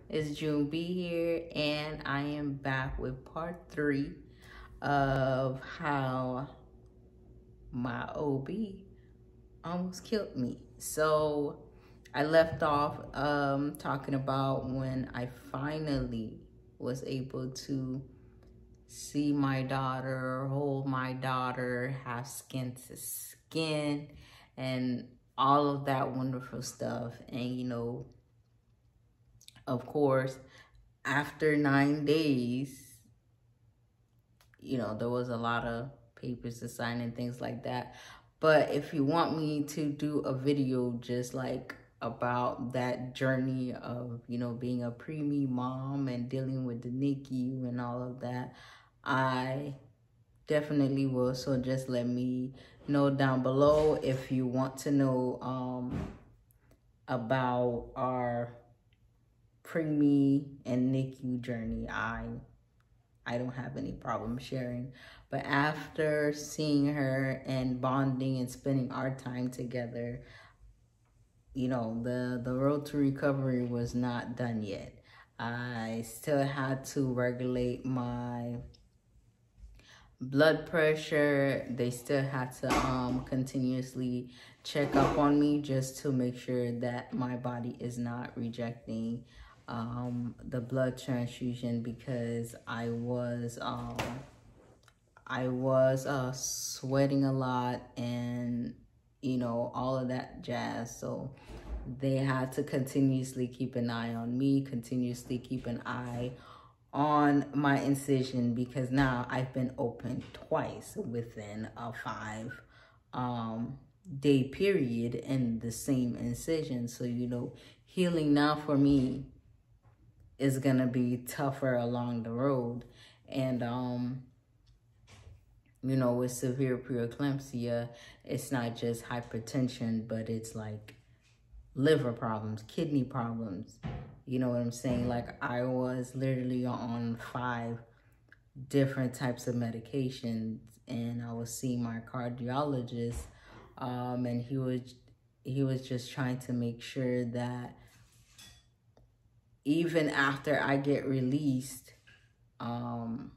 It's Joune B here, and I am back with part 3 of how my OB almost killed me. So I left off talking about when I finally was able to see my daughter, hold my daughter, have skin to skin, and all of that wonderful stuff. And of course, after 9 days, there was a lot of papers to sign and things like that. But if you want me to do a video just like about that journey of, being a preemie mom and dealing with the NICU and all of that, I definitely will. So just let me know down below if you want to know about our preemie and NICU journey. I don't have any problem sharing. But after seeing her and bonding and spending our time together, the road to recovery was not done yet. I still had to regulate my blood pressure. They still had to continuously check up on me just to make sure that my body is not rejecting the blood transfusion, because I was sweating a lot and all of that jazz. So they had to continuously keep an eye on me, continuously keep an eye on my incision, because now I've been open twice within a 5-day period in the same incision. So healing now for me is gonna be tougher along the road. And with severe preeclampsia, it's not just hypertension, but it's like liver problems, kidney problems. You know what I'm saying? Like, I was literally on 5 different types of medications, and I was seeing my cardiologist, and he was just trying to make sure that even after I get released, well,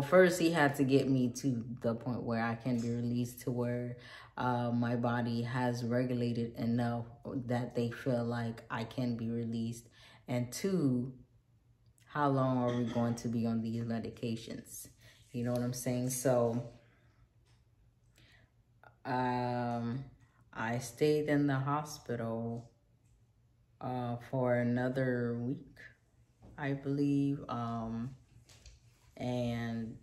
first he had to get me to the point where I can be released, to where my body has regulated enough that they feel like I can be released. And 2, how long are we going to be on these medications? You know what I'm saying? So I stayed in the hospital for another week, I believe. And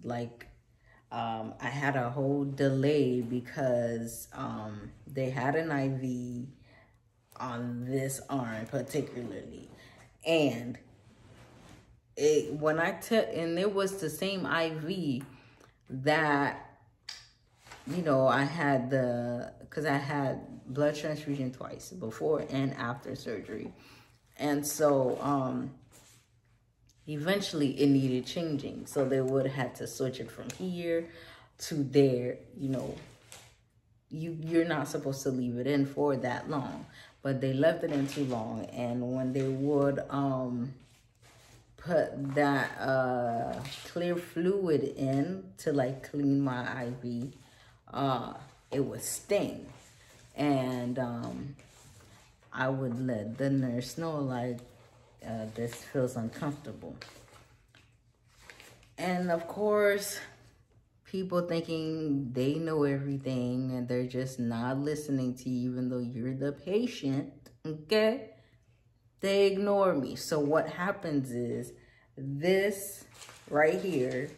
like, I had a whole delay because they had an IV on this arm particularly, and it was the same IV that I had, because I had blood transfusion twice, before and after surgery. And so eventually it needed changing, so they would have had to switch it from here to there. You're not supposed to leave it in for that long, but they left it in too long. And when they would put that clear fluid in to like clean my IV, it would sting. And I would let the nurse know, like, this feels uncomfortable. And of course, people thinking they know everything, and they're just not listening to you, even though you're the patient, okay? They ignore me. So what happens is, this right here,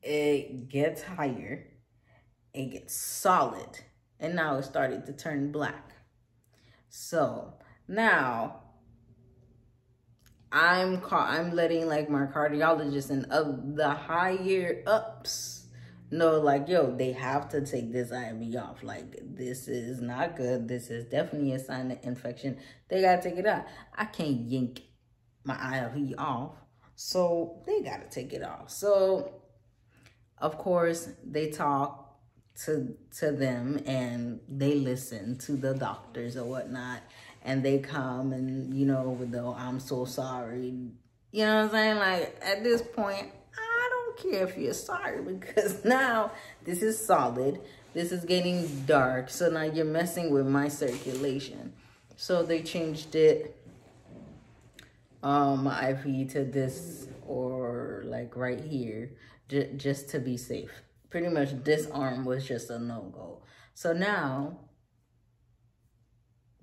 it gets higher, it gets solid, and now it started to turn black. So now I'm letting like my cardiologist and the higher ups know, like, yo, they have to take this IV off. Like, this is not good. This is definitely a sign of infection. They gotta take it out. I can't yank my IV off, so they gotta take it off. So of course they talk to them, and they listen to the doctors or whatnot. and they come and, you know, with the, "Oh, I'm so sorry." You know what I'm saying? Like, at this point, I don't care if you're sorry, because now this is solid. This is getting dark. So now you're messing with my circulation. So they changed it, IV to this, or like right here, just to be safe. Pretty much this arm was just a no-go. So now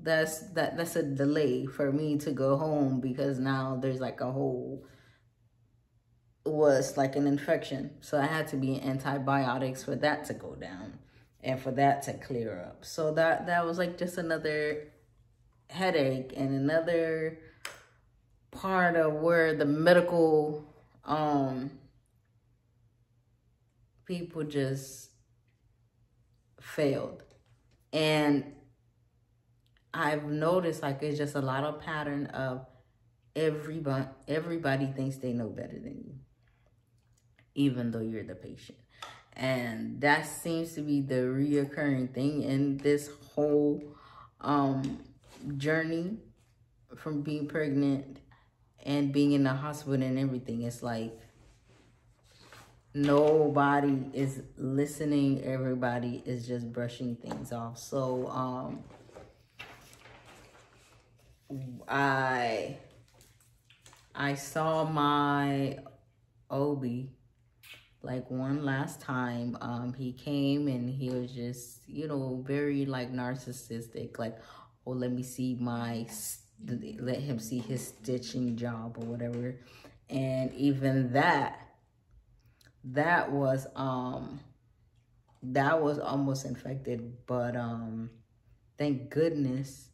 that's a delay for me to go home, because now there's like a whole, was like an infection. So I had to be antibiotics for that to go down and for that to clear up. So that was like just another headache and another part of where the medical people just failed. And I've noticed, like, it's just a lot of pattern of everybody thinks they know better than you, even though you're the patient. And that seems to be the reoccurring thing in this whole journey from being pregnant and being in the hospital and everything. It's like nobody is listening. Everybody is just brushing things off. So I saw my OB like one last time. He came and he was just, you know, very like narcissistic, like, "Oh, let me see let him see his stitching job," or whatever. And even that was almost infected. But thank goodness,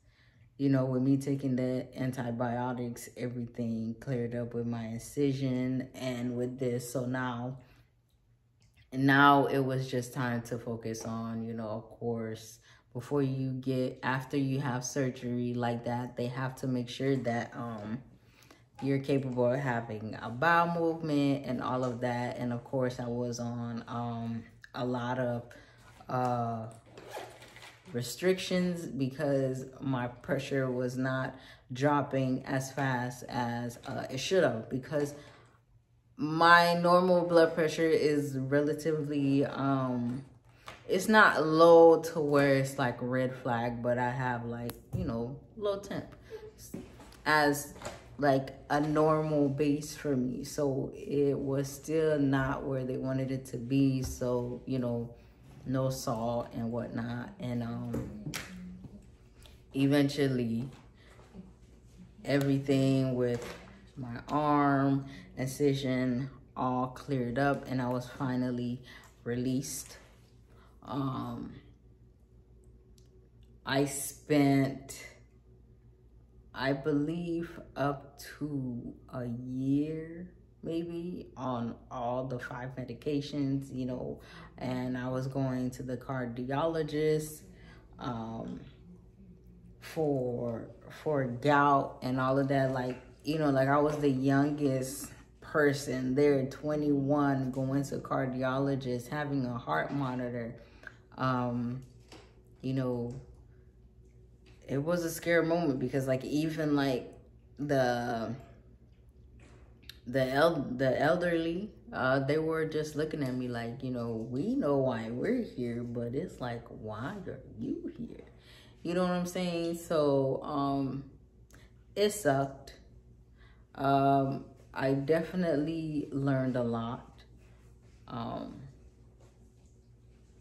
you know, with me taking the antibiotics, everything cleared up with my incision and with this. So now it was just time to focus on, you know, of course, after you have surgery like that, they have to make sure that you're capable of having a bowel movement and all of that. And of course, I was on a lot of restrictions, because my pressure was not dropping as fast as it should have, because my normal blood pressure is relatively it's not low to where it's like red flag, but I have like, you know, low temp as like a normal base for me. So it was still not where they wanted it to be. So, you know, no salt and whatnot. And eventually everything with my arm, incision, all cleared up, and I was finally released. I spent, I believe, up to a year maybe on all the 5 medications, you know, and I was going to the cardiologist for gout and all of that. Like, you know, like I was the youngest person there, 21, going to cardiologist, having a heart monitor. You know, it was a scary moment, because like even like the elderly, they were just looking at me like, you know, "We know why we're here, but it's like, why are you here?" You know what I'm saying? So it sucked. I definitely learned a lot.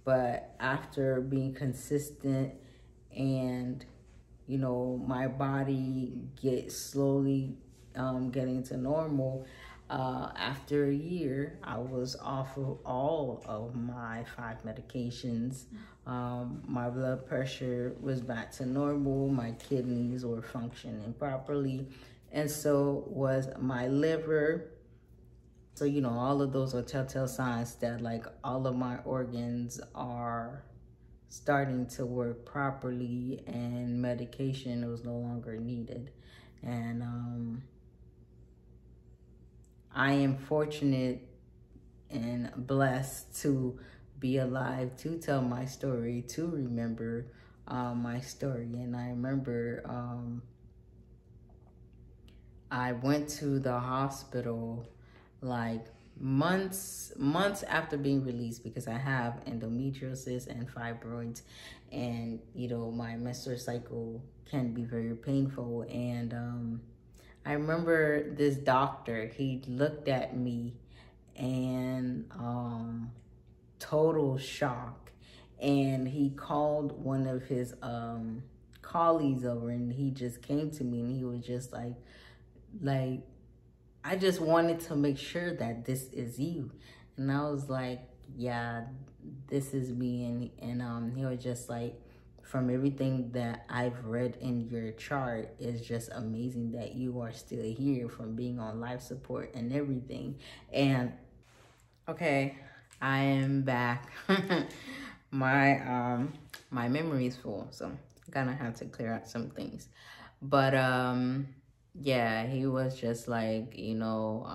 But after being consistent and, you know, my body slowly getting to normal, after a year, I was off of all of my 5 medications. My blood pressure was back to normal. My kidneys were functioning properly, and so was my liver. So, you know, all of those are telltale signs that like all of my organs are starting to work properly, and medication was no longer needed. And I am fortunate and blessed to be alive to tell my story, to remember my story. And I remember I went to the hospital like months after being released, because I have endometriosis and fibroids, and you know, my menstrual cycle can be very painful. And I remember this doctor, he looked at me and total shock, and he called one of his colleagues over, and he just came to me and he was just like, I just wanted to make sure that this is you. And I was like, yeah, this is me. And he was just like, from everything that I've read in your chart, it's just amazing that you are still here from being on life support and everything. And okay, I am back. My memory is full, so I'm gonna have to clear out some things. But yeah, he was just like, you know,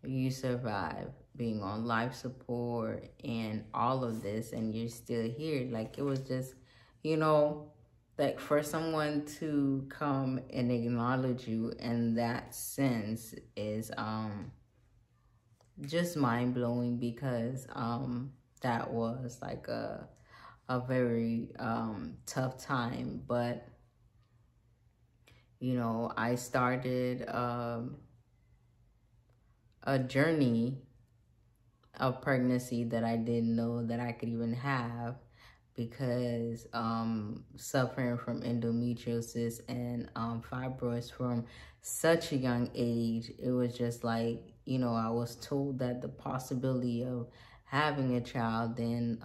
you survived being on life support and all of this, and you're still here. Like, it was just, you know, like for someone to come and acknowledge you in that sense is just mind-blowing, because that was like a very tough time. But you know, I started a journey of pregnancy that I didn't know that I could even have, because suffering from endometriosis and fibroids from such a young age, it was just like, you know, I was told that the possibility of having a child and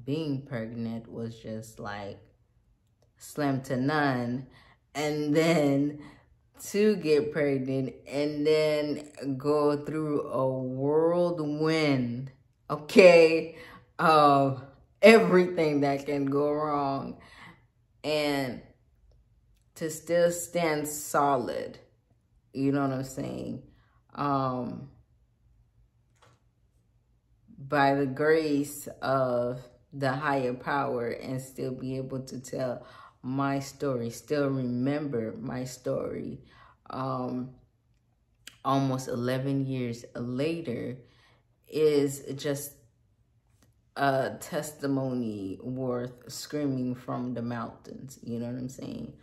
being pregnant was just like slim to none. And then to get pregnant and then go through a whirlwind, okay, of everything that can go wrong, and to still stand solid, you know what I'm saying, by the grace of the higher power, and still be able to tell my story, still remember my story, almost 11 years later, is just a testimony worth screaming from the mountains. You know what I'm saying?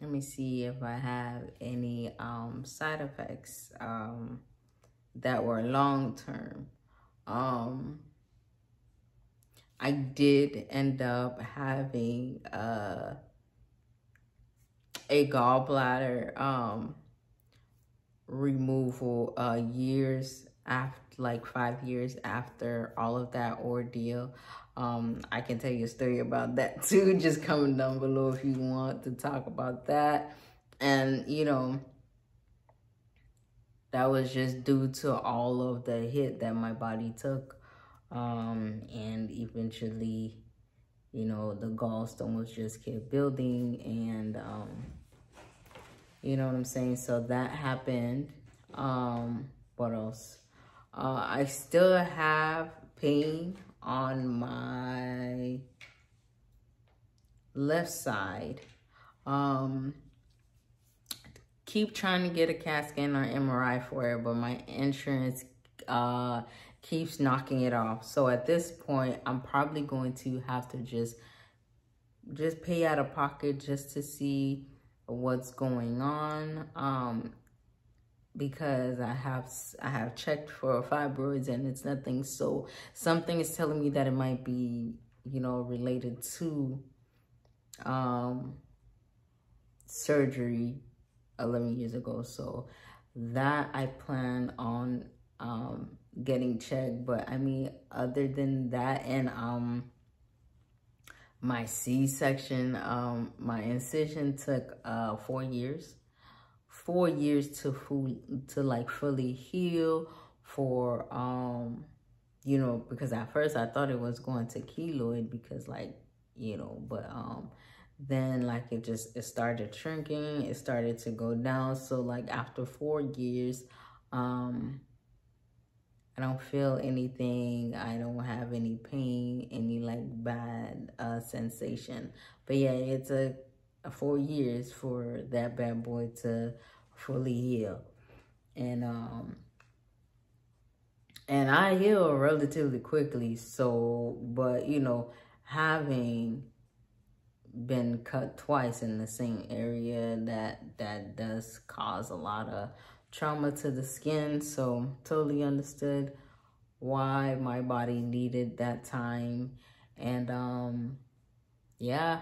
Let me see if I have any side effects that were long-term. I did end up having a gallbladder removal years after, like 5 years after all of that ordeal. I can tell you a story about that too. Just comment down below if you want to talk about that. And you know, that was just due to all of the hit that my body took, and eventually, you know, the gallstones just kept building, and you know what I'm saying? So that happened. What else? I still have pain on my left side. Keep trying to get a CAT scan or MRI for it, but my insurance keeps knocking it off. So at this point, I'm probably going to have to just pay out of pocket just to see what's going on, because I have checked for fibroids and it's nothing. So something is telling me that it might be, you know, related to surgery 11 years ago. So that I plan on getting checked. But I mean, other than that, and my C-section, my incision took 4 years. 4 years to like fully heal, for you know, because at first I thought it was going to keloid, because like, you know, but then like it started shrinking, it started to go down. So like after 4 years, I don't feel anything. I don't have any pain, any like bad sensation. But yeah, it's a 4 years for that bad boy to fully heal. And I heal relatively quickly. So, but you know, having been cut twice in the same area, that does cause a lot of trauma to the skin. So totally understood why my body needed that time. And yeah,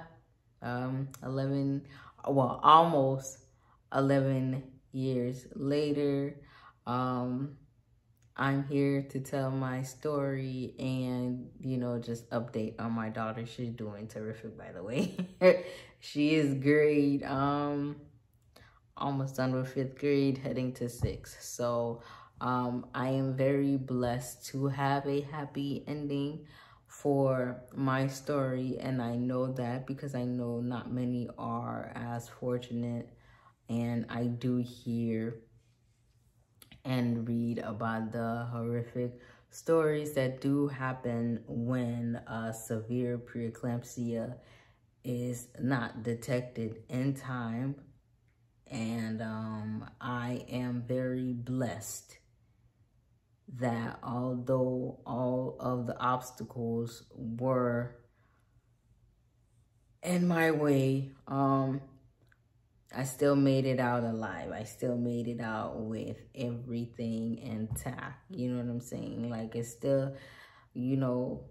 11, well, almost 11 years later, I'm here to tell my story and, you know, just update on my daughter. She's doing terrific, by the way. She is great. Almost done with 5th grade, heading to 6th. So I am very blessed to have a happy ending for my story. And I know that because I know not many are as fortunate. And I do hear and read about the horrific stories that do happen when severe preeclampsia is not detected in time. And I am very blessed that although all of the obstacles were in my way, I still made it out alive. I still made it out with everything intact. You know what I'm saying? Like, it's still, you know,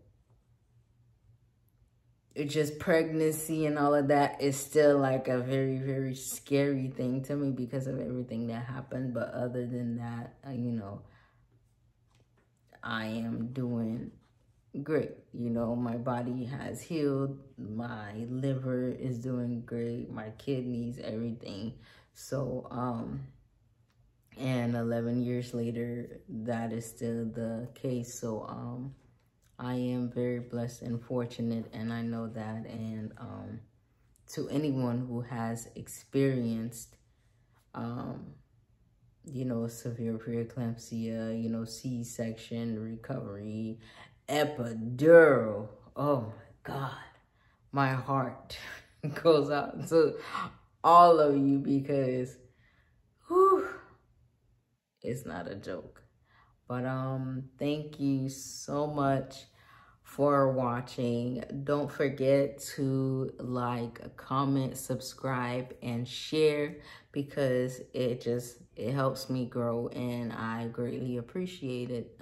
it's just pregnancy and all of that is still like a very, very scary thing to me because of everything that happened. But other than that, you know, I am doing great. You know, my body has healed. My liver is doing great. My kidneys, everything. So, and 11 years later, that is still the case. So, I am very blessed and fortunate, and I know that. And to anyone who has experienced, you know, severe preeclampsia, you know, C-section, recovery, epidural, oh my God, my heart goes out to all of you because, whew, it's not a joke. But thank you so much for watching. Don't forget to like, comment, subscribe, and share because it helps me grow and I greatly appreciate it.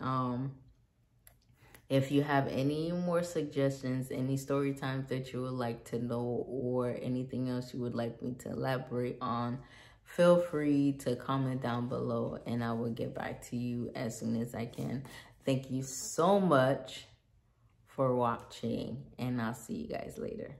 If you have any more suggestions, any story times that you would like to know, or anything else you would like me to elaborate on, feel free to comment down below and I will get back to you as soon as I can. Thank you so much for watching and I'll see you guys later.